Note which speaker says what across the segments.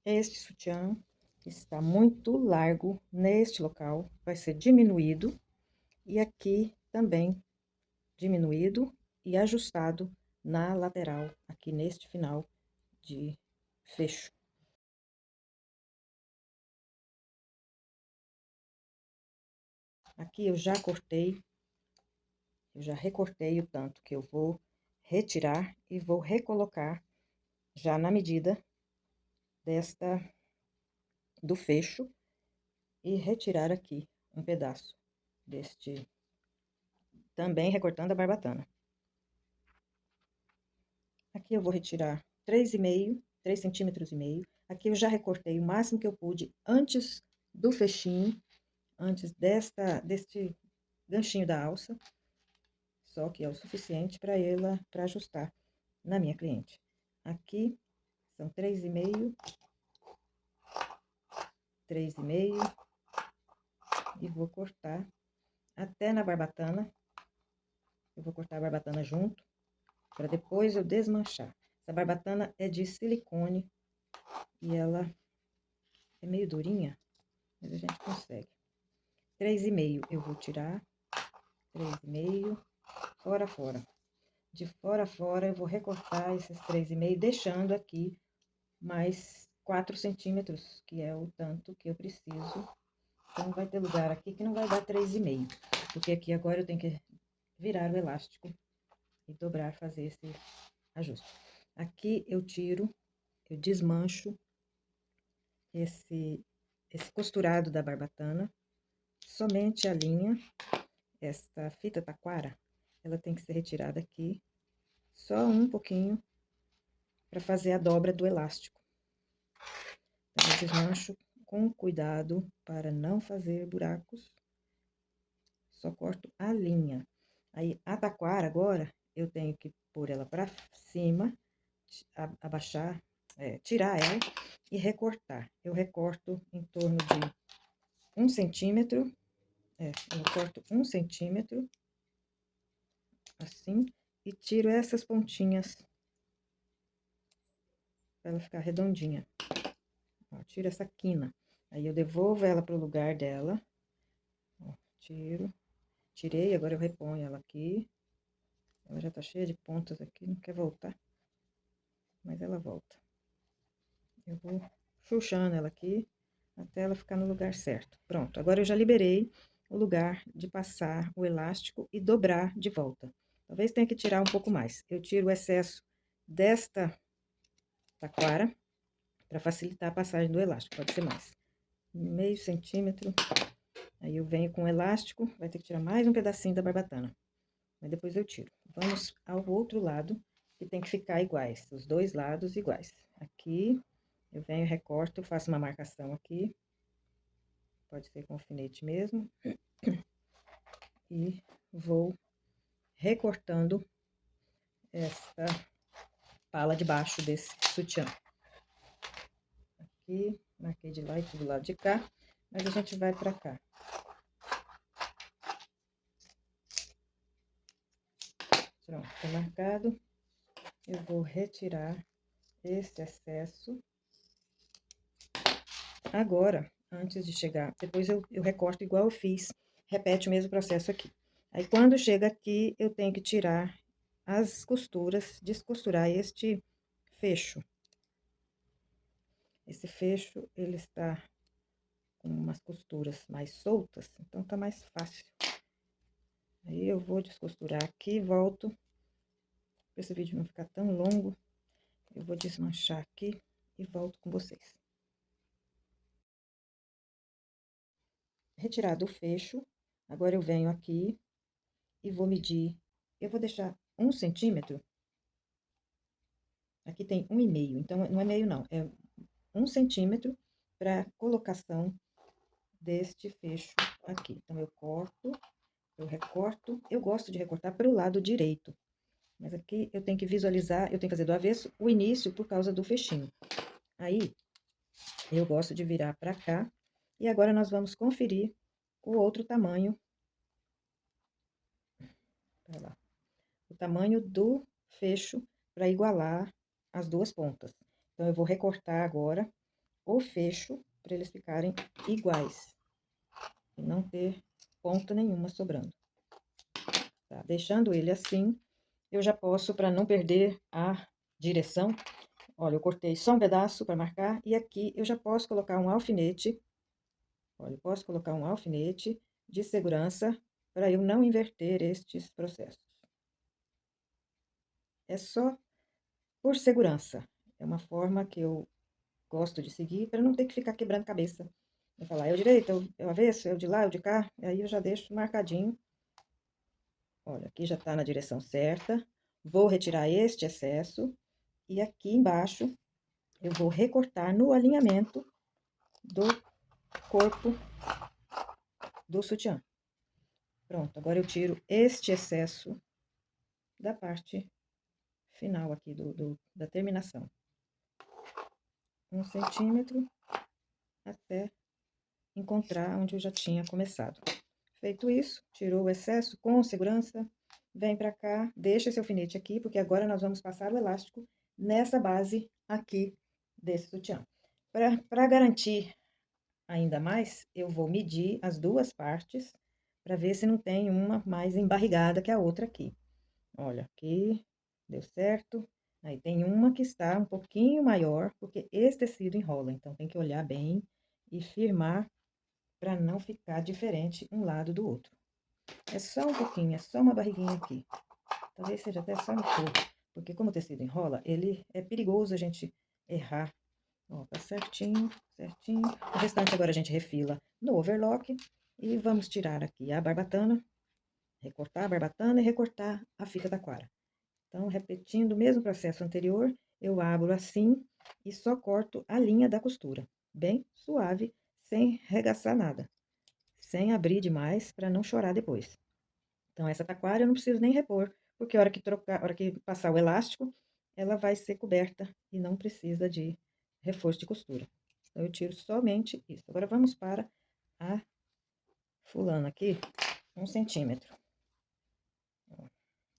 Speaker 1: Este sutiã está muito largo neste local, vai ser diminuído, e aqui também diminuído e ajustado na lateral, aqui neste final de fecho. Aqui eu já cortei, eu já recortei o tanto que eu vou retirar e vou recolocar já na medida do fecho e retirar aqui um pedaço deste, também recortando a barbatana. Aqui eu vou retirar 3 centímetros e meio. Aqui eu já recortei o máximo que eu pude antes do fechinho, antes deste ganchinho da alça, só que é o suficiente para ajustar na minha cliente. Aqui são 3,5, 3,5, e vou cortar até na barbatana. Eu vou cortar a barbatana junto, para depois eu desmanchar. Essa barbatana é de silicone e ela é meio durinha, mas a gente consegue. 3,5 eu vou tirar, 3,5, fora a fora. De fora a fora eu vou recortar esses 3,5, deixando aqui mais 4 centímetros, que é o tanto que eu preciso. Então, vai ter lugar aqui que não vai dar 3,5, porque aqui agora eu tenho que virar o elástico e dobrar, fazer esse ajuste. Aqui eu tiro, eu desmancho esse costurado da barbatana, somente a linha. Esta fita taquara, ela tem que ser retirada aqui, só um pouquinho, para fazer a dobra do elástico. Então, eu desmancho com cuidado para não fazer buracos, só corto a linha. Aí, a taquara agora, eu tenho que pôr ela para cima, abaixar, tirar ela e recortar. Eu recorto em torno de 1 centímetro, eu corto 1 centímetro, assim, e tiro essas pontinhas para ela ficar redondinha. Ó, tiro essa quina. Aí, eu devolvo ela pro lugar dela. Ó, tirei, agora eu reponho ela aqui. Ela já tá cheia de pontas aqui, não quer voltar, mas ela volta. Eu vou chuchando ela aqui, até ela ficar no lugar certo. Pronto, agora eu já liberei o lugar de passar o elástico e dobrar de volta. Talvez tenha que tirar um pouco mais. Eu tiro o excesso desta taquara, para facilitar a passagem do elástico, pode ser mais. Meio centímetro. Aí eu venho com o elástico, vai ter que tirar mais um pedacinho da barbatana. Mas depois eu tiro. Vamos ao outro lado, que tem que ficar iguais, os dois lados iguais. Aqui, eu venho, recorto, faço uma marcação aqui. Pode ser com alfinete mesmo. E vou recortando essa pala de baixo desse sutiã. Aqui, marquei de lá e do lado de cá, mas a gente vai pra cá. Pronto, tá marcado. Eu vou retirar esse excesso. Agora, antes de chegar, depois eu recorto igual eu fiz, repete o mesmo processo aqui. Aí, quando chega aqui, eu tenho que tirar as costuras, descosturar este fecho. Esse fecho, ele está com umas costuras mais soltas, então tá mais fácil. Aí, eu vou descosturar aqui, volto. Para esse vídeo não ficar tão longo, eu vou desmanchar aqui e volto com vocês. Retirado o fecho, agora eu venho aqui e vou medir. Eu vou deixar 1 centímetro. Aqui tem 1,5, então não é meio não, é 1 centímetro para colocação deste fecho aqui. Então, eu corto, eu recorto. Eu gosto de recortar para o lado direito, mas aqui eu tenho que visualizar, eu tenho que fazer do avesso o início por causa do fechinho. Aí, eu gosto de virar para cá. E agora, nós vamos conferir o outro tamanho. Vai lá. O tamanho do fecho para igualar as duas pontas. Então, eu vou recortar agora o fecho para eles ficarem iguais e não ter ponta nenhuma sobrando. Tá? Deixando ele assim, eu já posso, para não perder a direção, olha, eu cortei só um pedaço para marcar e aqui eu já posso colocar um alfinete. Olha, eu posso colocar um alfinete de segurança para eu não inverter estes processos. É só por segurança. É uma forma que eu gosto de seguir para não ter que ficar quebrando cabeça. Eu falar, é o direito, é o avesso, é o de lá, é o de cá. Aí eu já deixo marcadinho. Olha, aqui já tá na direção certa. Vou retirar este excesso. E aqui embaixo eu vou recortar no alinhamento do corpo do sutiã. Pronto, agora eu tiro este excesso da parte final aqui da terminação. 1 centímetro até encontrar onde eu já tinha começado. Feito isso, tirou o excesso com segurança, vem pra cá, deixa esse alfinete aqui, porque agora nós vamos passar o elástico nessa base aqui desse sutiã. Para garantir ainda mais, eu vou medir as duas partes para ver se não tem uma mais embarrigada que a outra aqui. Olha, aqui deu certo. Aí tem uma que está um pouquinho maior, porque esse tecido enrola, então tem que olhar bem e firmar para não ficar diferente um lado do outro. É só um pouquinho, é só uma barriguinha aqui. Talvez seja até só no corpo, porque como o tecido enrola, ele é perigoso a gente errar. Ó, tá certinho, certinho. O restante agora a gente refila no overlock e vamos tirar aqui a barbatana, recortar a barbatana e recortar a fita taquara. Então, repetindo o mesmo processo anterior, eu abro assim e só corto a linha da costura, bem suave, sem regaçar nada, sem abrir demais para não chorar depois. Então, essa taquara eu não preciso nem repor, porque a hora que trocar, a hora que passar o elástico, ela vai ser coberta e não precisa de reforço de costura. Então, eu tiro somente isso. Agora, vamos para a fulana aqui, 1 centímetro. Ó,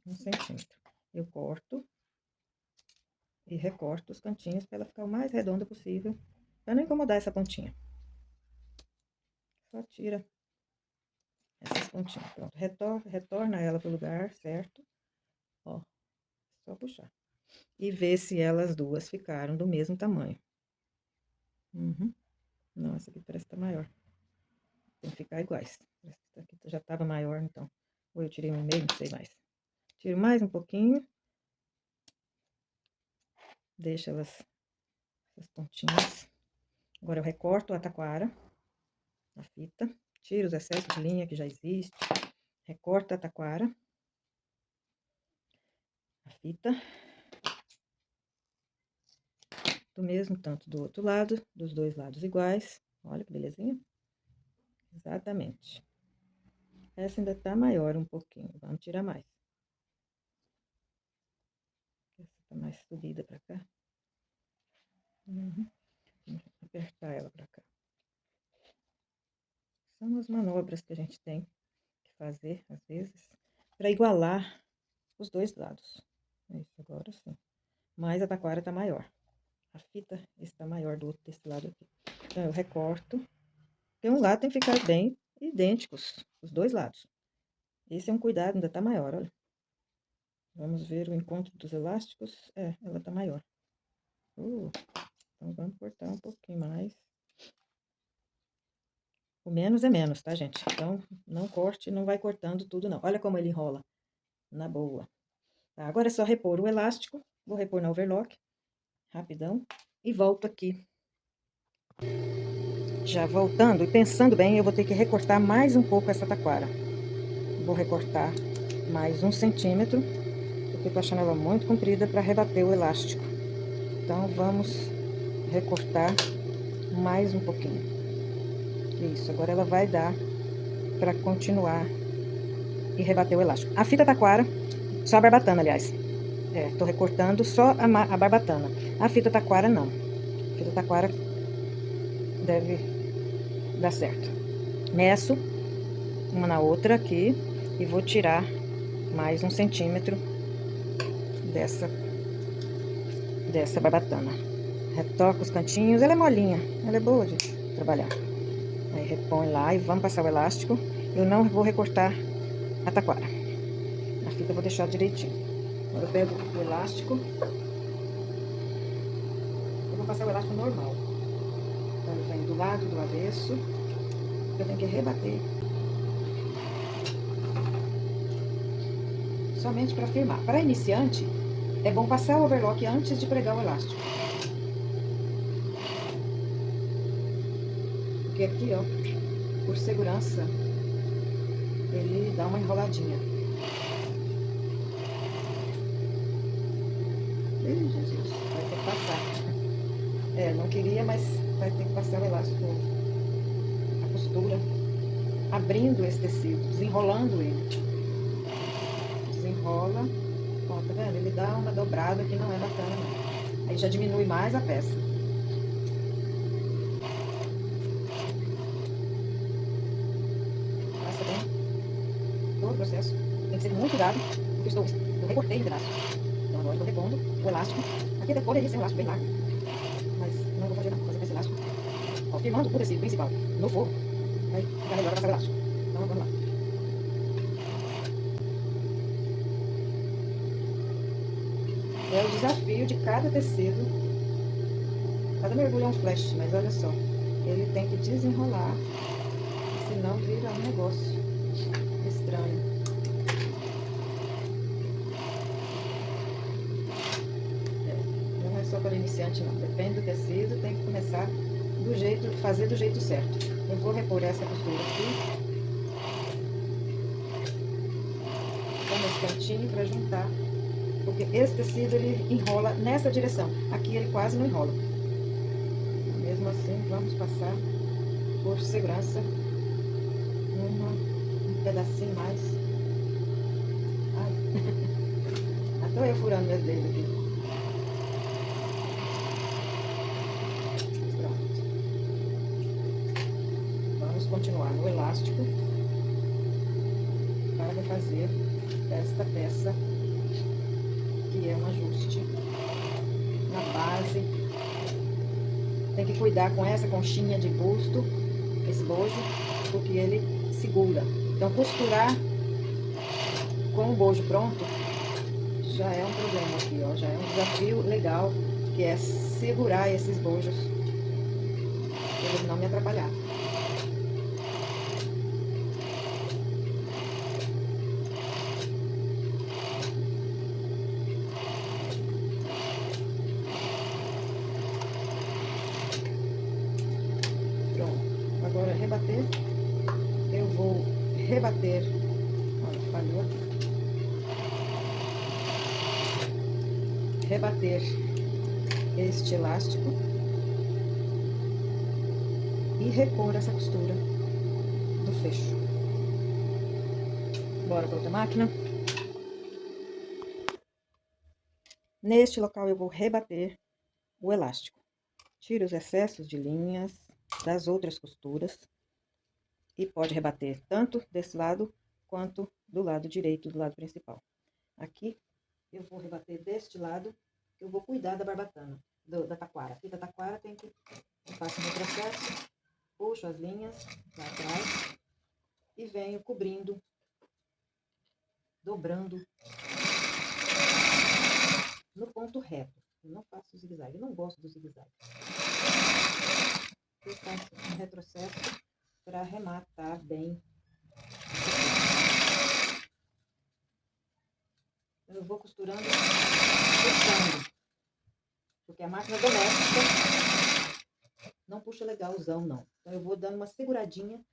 Speaker 1: 1 centímetro. Eu corto e recorto os cantinhos para ela ficar o mais redonda possível, para não incomodar essa pontinha. Só tira essas pontinhas. Pronto, retorna ela pro lugar certo. Ó, só puxar. E ver se elas duas ficaram do mesmo tamanho. Uhum. Não, essa aqui parece que tá maior. Tem que ficar iguais. Essa aqui já tava maior, então. Ou eu tirei um meio, não sei mais. Tiro mais um pouquinho. Deixa elas, essas pontinhas. Agora eu recorto a taquara, a fita. Tiro os excessos de linha que já existe. Recorto a taquara, a fita. Do mesmo tanto do outro lado, dos dois lados iguais. Olha que belezinha. Exatamente. Essa ainda tá maior um pouquinho. Vamos tirar mais. Essa tá mais subida pra cá. Uhum. Apertar ela pra cá. São as manobras que a gente tem que fazer, às vezes, para igualar os dois lados. Isso, agora sim. Mas a taquara tá maior. A fita está maior desse lado aqui. Então, eu recorto. Porque um lado tem que ficar bem idênticos, os dois lados. Esse é um cuidado, ainda tá maior, olha. Vamos ver o encontro dos elásticos. É, ela tá maior. Então, vamos cortar um pouquinho mais. O menos é menos, tá, gente? Então, não corte, não vai cortando tudo, não. Olha como ele enrola. Na boa. Tá, agora é só repor o elástico. Vou repor na overlock. Rapidão. E volto aqui. Já voltando e pensando bem, eu vou ter que recortar mais um pouco essa taquara. Vou recortar mais 1 centímetro, porque eu tô achando ela muito comprida para rebater o elástico. Então, vamos recortar mais um pouquinho. Isso, agora ela vai dar para continuar e rebater o elástico. A fita taquara, só a barbatana, aliás. Tô recortando só a barbatana. A fita taquara, não. A fita taquara deve dar certo. Meço uma na outra aqui e vou tirar mais 1 centímetro dessa barbatana. Retoca os cantinhos. Ela é molinha, ela é boa de trabalhar. Aí repõe lá e vamos passar o elástico. Eu não vou recortar a taquara. A fita eu vou deixar direitinho. Agora eu pego o elástico. Eu vou passar o elástico normal. Então eu venho do lado, do avesso. Eu tenho que rebater. Somente para firmar. Para iniciante, é bom passar o overlock antes de pregar o elástico. Porque aqui, ó, por segurança, ele dá uma enroladinha. Ih, Jesus, vai ter que passar. É, não queria, mas vai ter que passar o elástico, a costura, abrindo esse tecido, desenrolando ele. Desenrola, ó, tá vendo? Ele dá uma dobrada que não é bacana, não. Aí já diminui mais a peça. Passa bem todo o processo. Tem que ser muito cuidado, porque eu recortei o pedaço. Então agora eu tô repondo o elástico. Aqui até poderia ser um elástico bem largo, mas não vou fazer não, vou fazer com esse elástico. Ó, firmando o tecido principal no forro, vai ficar melhor para passar o elástico. Então vamos lá. É o desafio de cada tecido. Cada mergulho é um flash, mas olha só. Ele tem que desenrolar, senão vira um negócio estranho. Não é só para iniciante não. Depende do tecido, tem que começar do jeito, fazer do jeito certo. Eu vou repor essa costura aqui. Nesse cantinho para juntar. Porque esse tecido ele enrola nessa direção. Aqui ele quase não enrola. Mesmo assim, vamos passar por segurança um pedacinho mais. Ai. Até eu furando meus dedos aqui. Pronto. Vamos continuar no elástico para fazer esta peça, que é um ajuste na base. Tem que cuidar com essa conchinha de busto, esse bojo, porque ele segura. Então, costurar com o bojo pronto já é um problema aqui, ó. Já é um desafio legal, que é segurar esses bojos, pra eles não me atrapalhar. Pronto. Agora, rebater. Eu vou rebater. Olha, falhou aqui. Rebater este elástico e repor essa costura do fecho. Bora para outra máquina. Neste local eu vou rebater o elástico. Tira os excessos de linhas das outras costuras e pode rebater tanto desse lado quanto do lado direito, do lado principal. Aqui eu vou rebater deste lado, eu vou cuidar da barbatana, da taquara. Aqui da taquara tem que, eu faço o meu processo, puxo as linhas lá atrás e venho cobrindo, dobrando no ponto reto. Eu não faço zigue-zague, eu não gosto do zigue-zague. Eu faço um retrocesso para arrematar bem. Eu vou costurando, puxando, porque a máquina doméstica não puxa legalzão, não. Então, eu vou dando uma seguradinha.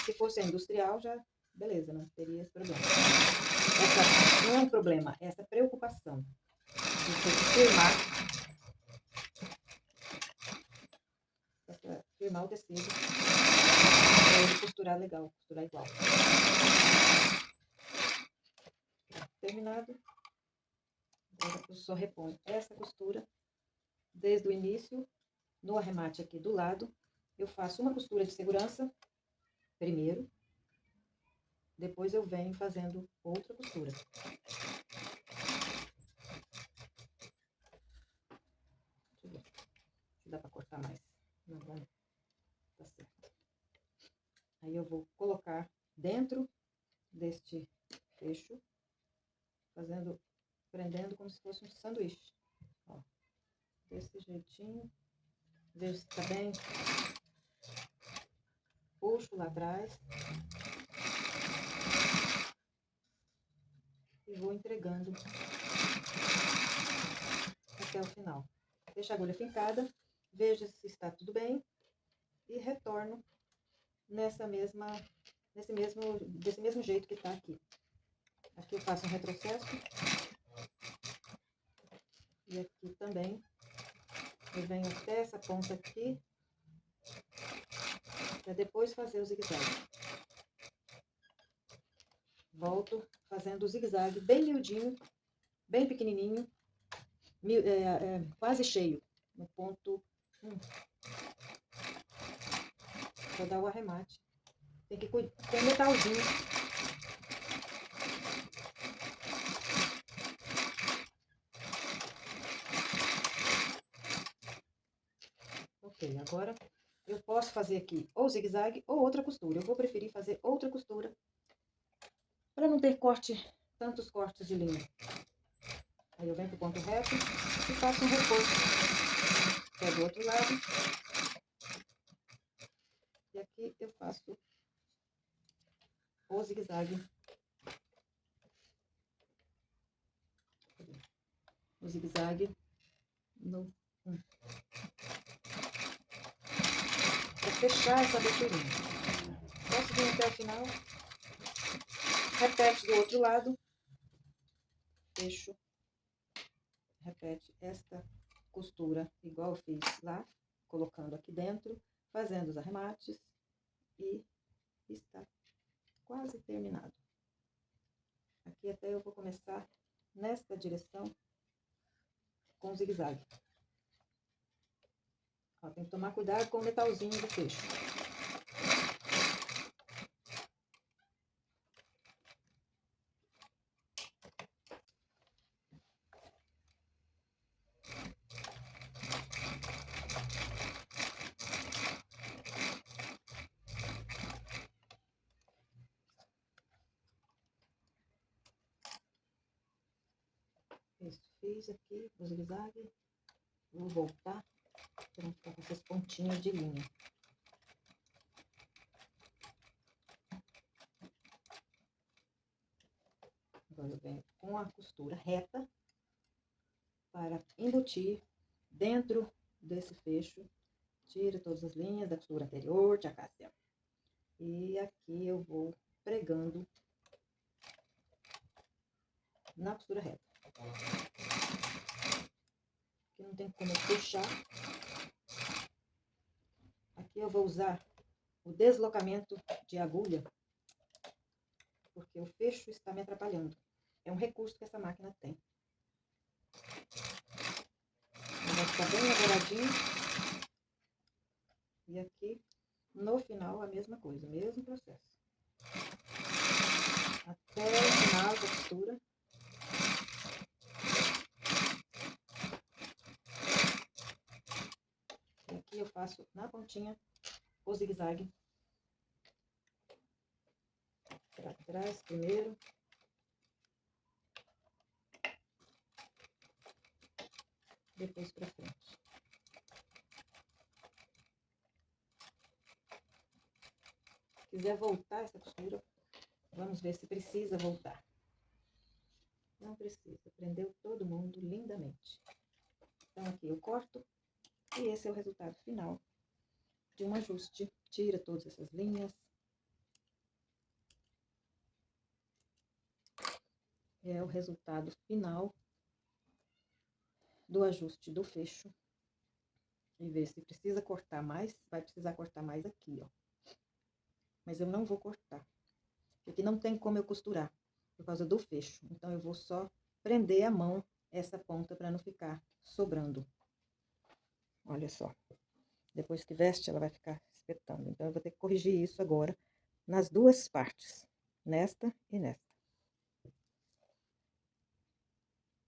Speaker 1: Se fosse a industrial, já, beleza, não teria esse problema. Essa não é um problema, é essa preocupação de ter que firmar o tecido, para ele costurar legal, costurar igual. Terminado, agora eu só reponho essa costura desde o início, no arremate aqui do lado, eu faço uma costura de segurança primeiro, depois eu venho fazendo outra costura. dá pra cortar mais. Não dá, tá certo. Aí eu vou colocar dentro deste fecho, prendendo como se fosse um sanduíche. Ó, desse jeitinho. Vejo se tá bem. Puxo lá atrás. E vou entregando até o final. Deixo a agulha fincada, vejo se está tudo bem e retorno desse mesmo jeito que tá aqui. Aqui eu faço um retrocesso. E aqui também. Eu venho até essa ponta aqui, para depois fazer o zigue-zague. Volto fazendo o zigue-zague bem miudinho, bem pequenininho, quase cheio, no ponto 1. Vou dar o arremate. Tem que ter metalzinho. Ok, agora eu posso fazer aqui ou zigue-zague ou outra costura. Eu vou preferir fazer outra costura para não ter tantos cortes de linha. Aí eu venho pro ponto reto e faço um reforço. Pego do outro lado. E aqui eu faço o zigue-zague. O zigue-zague no 1. Para fechar essa aberturinha. Posso vir até o final. Repete do outro lado. Fecho. Repete esta costura igual eu fiz lá, colocando aqui dentro, fazendo os arremates e está quase terminado. Aqui até eu vou começar nesta direção com o zigue-zague. Tem que tomar cuidado com o metalzinho do fecho. Isso, fiz aqui o zigue-zague. Vou voltar para não ficar com essas pontinhas de linha. Agora eu venho com a costura reta para embutir dentro desse fecho. Tiro todas as linhas da costura anterior, tia Cássia. E aqui eu vou pregando na costura reta. Aqui não tem como eu puxar. Aqui eu vou usar o deslocamento de agulha, porque o fecho está me atrapalhando. É um recurso que essa máquina tem. Vai ficar bem elaboradinho. E aqui, no final, a mesma coisa, o mesmo processo. Até o final da costura. E aqui eu faço na pontinha o zigue-zague. Para trás primeiro. Depois para frente. Se quiser voltar essa costura, vamos ver se precisa voltar. Não precisa, prendeu todo mundo lindamente. Então aqui eu corto e esse é o resultado final de um ajuste. Tira todas essas linhas. É o resultado final do ajuste do fecho. E ver se precisa cortar mais, vai precisar cortar mais aqui, ó. Mas eu não vou cortar, porque não tem como eu costurar, por causa do fecho. Então, eu vou só prender a mão essa ponta para não ficar sobrando. Olha só. Depois que veste, ela vai ficar espetando. Então, eu vou ter que corrigir isso agora nas duas partes, nesta e nesta.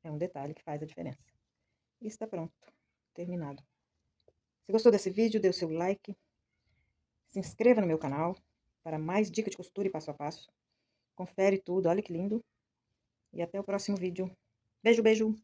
Speaker 1: É um detalhe que faz a diferença. E está pronto, terminado. Se gostou desse vídeo, dê o seu like. Se inscreva no meu canal para mais dicas de costura e passo a passo. Confere tudo, olha que lindo. E até o próximo vídeo. Beijo, beijo!